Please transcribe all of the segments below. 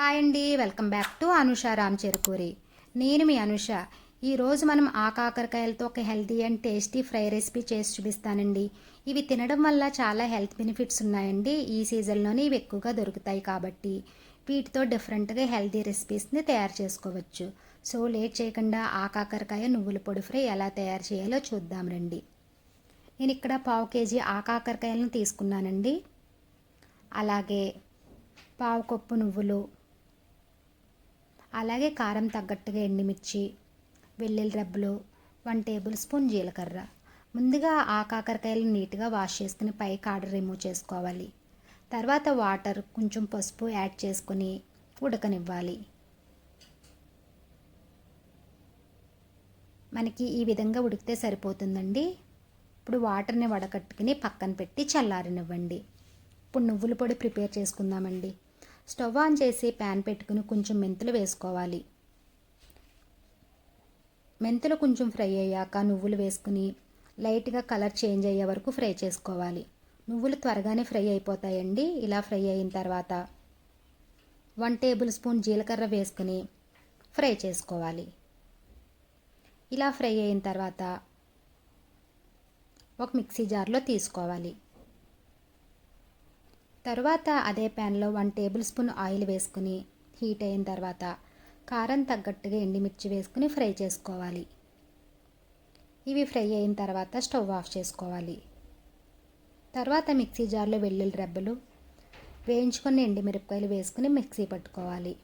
Hi అండి, welcome back to Anusha Ram Cherukuri. నేను మీ అనుష. ఈరోజు మనం కాకరకాయలతో ఒక healthy and tasty fry recipe చేసి చూపిస్తానండి. ఇవి తినడం వల్ల చాలా హెల్త్ బెనిఫిట్స్ ఉన్నాయండి. ఈ సీజన్లోనే ఇవి ఎక్కువగా దొరుకుతాయి కాబట్టి వీటితో డిఫరెంట్గా హెల్తీ రెసిపీస్ని తయారు చేసుకోవచ్చు. సో లేట్ చేయకుండా కాకరకాయ నువ్వుల పొడి ఫ్రై ఎలా తయారు చేయాలో చూద్దాం రండి. నేను ఇక్కడ 1/2 కేజీ కాకరకాయలను తీసుకున్నానండి. అలాగే 1/2 కప్పు నువ్వులు, అలాగే కారం తగ్గట్టుగా ఎండుమిర్చి, వెల్లుల్లి రెబ్బలు, 1 టేబుల్ స్పూన్ జీలకర్ర. ముందుగా కాకరకాయలు నీట్గా వాష్ చేసుకుని పై కాడ రిమూవ్ చేసుకోవాలి. తర్వాత వాటర్, కొంచెం పసుపు యాడ్ చేసుకుని ఉడకనివ్వాలి. మనకి ఈ విధంగా ఉడికితే సరిపోతుందండి. ఇప్పుడు వాటర్ని వడకట్టుకుని పక్కన పెట్టి చల్లారనివ్వండి. ఇప్పుడు నువ్వుల పొడి ప్రిపేర్ చేసుకుందామండి. స్టవ్ ఆన్ చేసి ప్యాన్ పెట్టుకుని కొంచెం మెంతులు వేసుకోవాలి. మెంతులు కొంచెం ఫ్రై అయ్యాక నువ్వులు వేసుకుని లైట్గా కలర్ చేంజ్ అయ్యే వరకు ఫ్రై చేసుకోవాలి. నువ్వులు త్వరగానే ఫ్రై అయిపోతాయండి. ఇలా ఫ్రై అయిన తర్వాత 1 టేబుల్ స్పూన్ జీలకర్ర వేసుకుని ఫ్రై చేసుకోవాలి. ఇలా ఫ్రై అయిన తర్వాత ఒక మిక్సీ జార్లో తీసుకోవాలి. తర్వాత అదే ప్యాన్లో 1 టేబుల్ స్పూన్ ఆయిల్ వేసుకుని హీట్ అయిన తర్వాత కారం తగ్గట్టుగా ఎండుమిర్చి వేసుకుని ఫ్రై చేసుకోవాలి. ఇవి ఫ్రై అయిన తర్వాత స్టవ్ ఆఫ్ చేసుకోవాలి. తర్వాత మిక్సీ జార్లో వెల్లుల్లి రెబ్బలు, వేయించుకున్న ఎండుమిరపకాయలు వేసుకుని మిక్సీ పట్టుకోవాలి.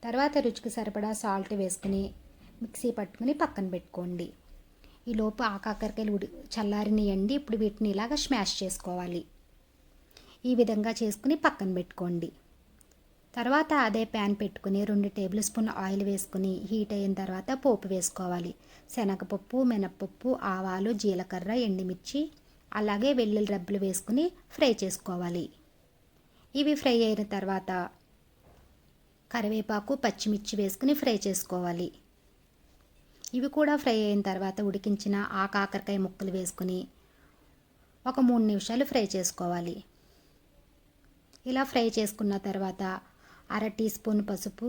తర్వాత రుచికి సరిపడా సాల్ట్ వేసుకుని మిక్సీ పట్టుకుని పక్కన పెట్టుకోండి. ఈలోపు కాకరకాయలు చల్లారినాయండి. ఇప్పుడు వీటిని ఇలాగ స్మాష్ చేసుకోవాలి. ఈ విధంగా చేసుకుని పక్కన పెట్టుకోండి. తర్వాత అదే ప్యాన్ పెట్టుకుని 2 టేబుల్ స్పూన్ ఆయిల్ వేసుకుని హీట్ అయిన తర్వాత పోపు వేసుకోవాలి. శనగపప్పు, మినప్పప్పు, ఆవాలు, జీలకర్ర, ఎండుమిర్చి, అలాగే వెల్లుల్లి రెబ్బలు వేసుకుని ఫ్రై చేసుకోవాలి. ఇవి ఫ్రై అయిన తర్వాత కరివేపాకు, పచ్చిమిర్చి వేసుకుని ఫ్రై చేసుకోవాలి. ఇవి కూడా ఫ్రై అయిన తర్వాత ఉడికించిన కాకరకాయ ముక్కలు వేసుకుని ఒక 3 నిమిషాలు ఫ్రై చేసుకోవాలి. ఇలా ఫ్రై చేసుకున్న తర్వాత 1/2 టీ స్పూన్ పసుపు,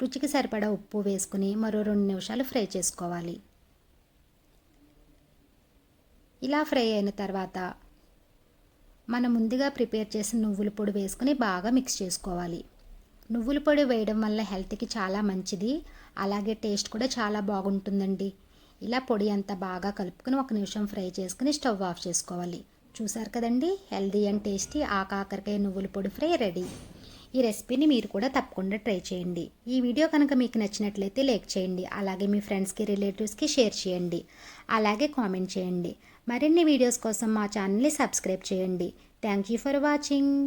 రుచికి సరిపడా ఉప్పు వేసుకుని మరో 2 నిమిషాలు ఫ్రై చేసుకోవాలి. ఇలా ఫ్రై అయిన తర్వాత మనం ముందుగా ప్రిపేర్ చేసిన నువ్వుల పొడి వేసుకుని బాగా మిక్స్ చేసుకోవాలి. నువ్వుల పొడి వేయడం వల్ల హెల్త్కి చాలా మంచిది. అలాగే టేస్ట్ కూడా చాలా బాగుంటుందండి. ఇలా పొడి అంతా బాగా కలుపుకొని 1 నిమిషం ఫ్రై చేసుకుని స్టవ్ ఆఫ్ చేసుకోవాలి. చూసారు కదండి, హెల్దీ అండ్ టేస్టీ కాకరకాయ నువ్వుల పొడి ఫ్రై రెడీ. ఈ రెసిపీని మీరు కూడా తప్పకుండా ట్రై చేయండి. ఈ వీడియో కనుక మీకు నచ్చినట్లయితే లైక్ చేయండి. అలాగే మీ ఫ్రెండ్స్కి, రిలేటివ్స్కి షేర్ చేయండి. అలాగే కామెంట్ చేయండి. మరిన్ని వీడియోస్ కోసం మా ఛానల్ని సబ్స్క్రైబ్ చేయండి. Thank you for watching.